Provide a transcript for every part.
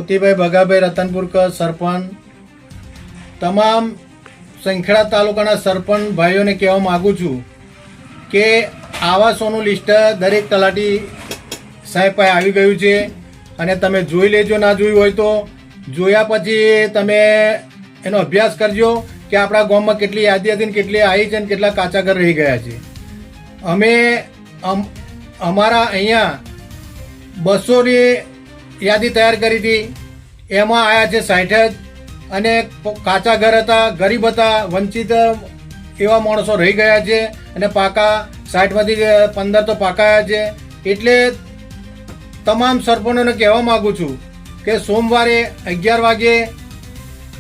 મોતીભાઈ ભગાભાઈ રતનપુરકર સરપંચ, તમામ સંખેડા તાલુકાના સરપંચ ભાઈઓને કહેવા માગું છું કે આવાસોનું લિસ્ટ દરેક તલાટી સાહેબ પાસે આવી ગયું છે અને તમે જોઈ લેજો. ના જોયું હોય તો જોયા પછી તમે એનો અભ્યાસ કરજો કે આપણા ગામમાં કેટલી યાદી હતી ને કેટલી આવી છે ને કેટલા કાચા ઘર રહી ગયા છે. અમે અમારા અહીંયા 200ની યાદી તૈયાર કરી હતી, એમાં આવ્યા છે 60 જ, અને કાચા ઘર હતા, ગરીબ હતા, વંચિત એવા માણસો રહી ગયા છે અને પાકા 60માંથી 15 તો પાકા આવ્યા છે. એટલે તમામ સરપંચોને કહેવા માગું છું કે સોમવારે 11 વાગે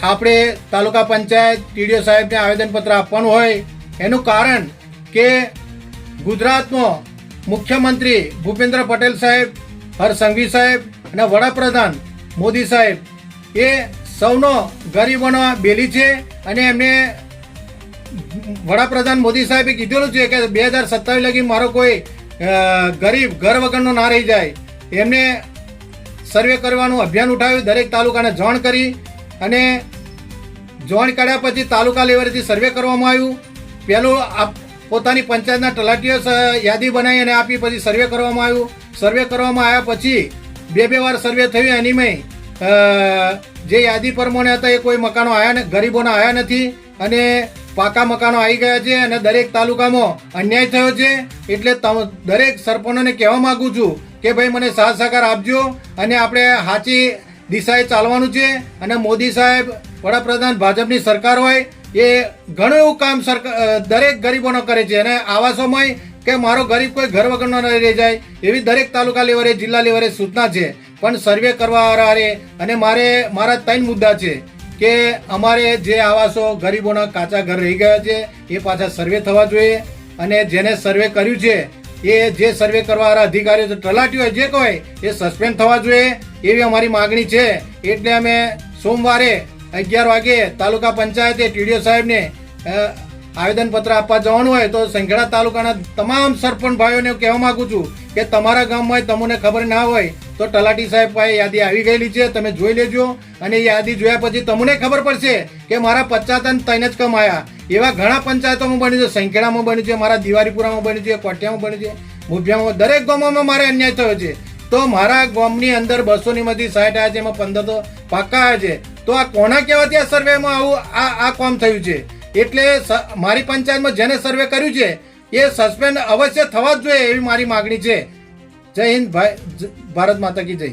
આપણે તાલુકા પંચાયત ટીડીઓ સાહેબને આવેદનપત્ર આપવાનું હોય. એનું કારણ કે ગુજરાતનો મુખ્યમંત્રી ભૂપેન્દ્ર પટેલ સાહેબ, હર્ષસંઘવી સાહેબ અને વડાપ્રધાન મોદી સાહેબ એ સૌનો ગરીબોનો બેલી છે. અને એમને વડાપ્રધાન મોદી સાહેબે કીધેલું છે કે 2027 લગી મારો કોઈ ગરીબ ઘર વગરનો ના રહી જાય. એમને સર્વે કરવાનું અભિયાન ઉઠાવ્યું, દરેક તાલુકાને જાણ કરી અને જાણ કર્યા પછી તાલુકા લેવલેથી સર્વે કરવામાં આવ્યું. પહેલું પોતાની પંચાયતના તલાટીઓ યાદી બનાવી અને આપી, પછી સર્વે કરવામાં આવ્યું. સર્વે કરવામાં આવ્યા પછી બે વાર સર્વે થયું. એનીમાં જે યાદી પ્રમાણે હતા એ કોઈ મકાનો આવ્યા, ગરીબોના આવ્યા નથી અને પાકા મકાનો આવી ગયા છે અને દરેક તાલુકામાં અન્યાય થયો છે. એટલે દરેક સરપંચોને કહેવા માંગુ છું કે ભાઈ મને સાથ સહકાર આપજો અને આપણે સાચી દિશાએ ચાલવાનું છે. અને મોદી સાહેબ, વડાપ્રધાન, ભાજપની સરકાર હોય એ ઘણું એવું કામ દરેક ગરીબોનો કરે છે. અને આવાસોમાં કે મારો ગરીબ કોઈ ઘર વગરનો ન રહી જાય એવી દરેક તાલુકા લેવલે, જિલ્લા લેવલે સૂચના છે. પણ સર્વે કરવા અને મારા 3 મુદ્દા છે કે અમારે જે આવાસો ગરીબોના કાચા ઘર રહી ગયા છે એ પાછા સર્વે થવા જોઈએ અને જેને સર્વે કર્યું છે એ જે સર્વે કરવાવાળા અધિકારીઓ, તલાટીઓ જે કહે એ સસ્પેન્ડ થવા જોઈએ એવી અમારી માગણી છે. એટલે અમે સોમવારે 11 વાગે તાલુકા પંચાયતે ટીડીઓ સાહેબને આવેદનપત્ર આપવા જવાનું હોય તો સંખેડા તાલુકાના તમામ સરપંચ ભાઈઓને કહેવા માંગુ છું કે તમારા ગામમાં તમને ખબર ના હોય તો તલાટી સાહેબ પાસે યાદી આવી ગયેલી છે, તમે જોઈ લેજો. અને યાદી જોયા પછી તમને ખબર પડશે કે મારા 50 3 જ કમ આવ્યા. એવા ઘણા પંચાયતોમાં બન્યું છે, સંખેડામાં બન્યું છે, મારા દિવારીપુરામાં બન્યું છે, કોટિયામાં બન્યું છે, મુભિયામાં, દરેક ગામોમાં મારે અન્યાય થયો છે. તો મારા ગામની અંદર 200 માંથી 60 આવ્યા છે, એમાં 15 તો પાકા આવ્યા છે. તો આ કોના કહેવાથી આ સર્વેમાં આવું આ કામ થયું છે? એટલે મારી પંચાયતમાં જેને સર્વે કર્યું છે એ સસ્પેન્ડ અવશ્ય થવા જ જોઈએ એવી મારી માગણી છે. જય હિન્દ, ભારત માતા કી જય.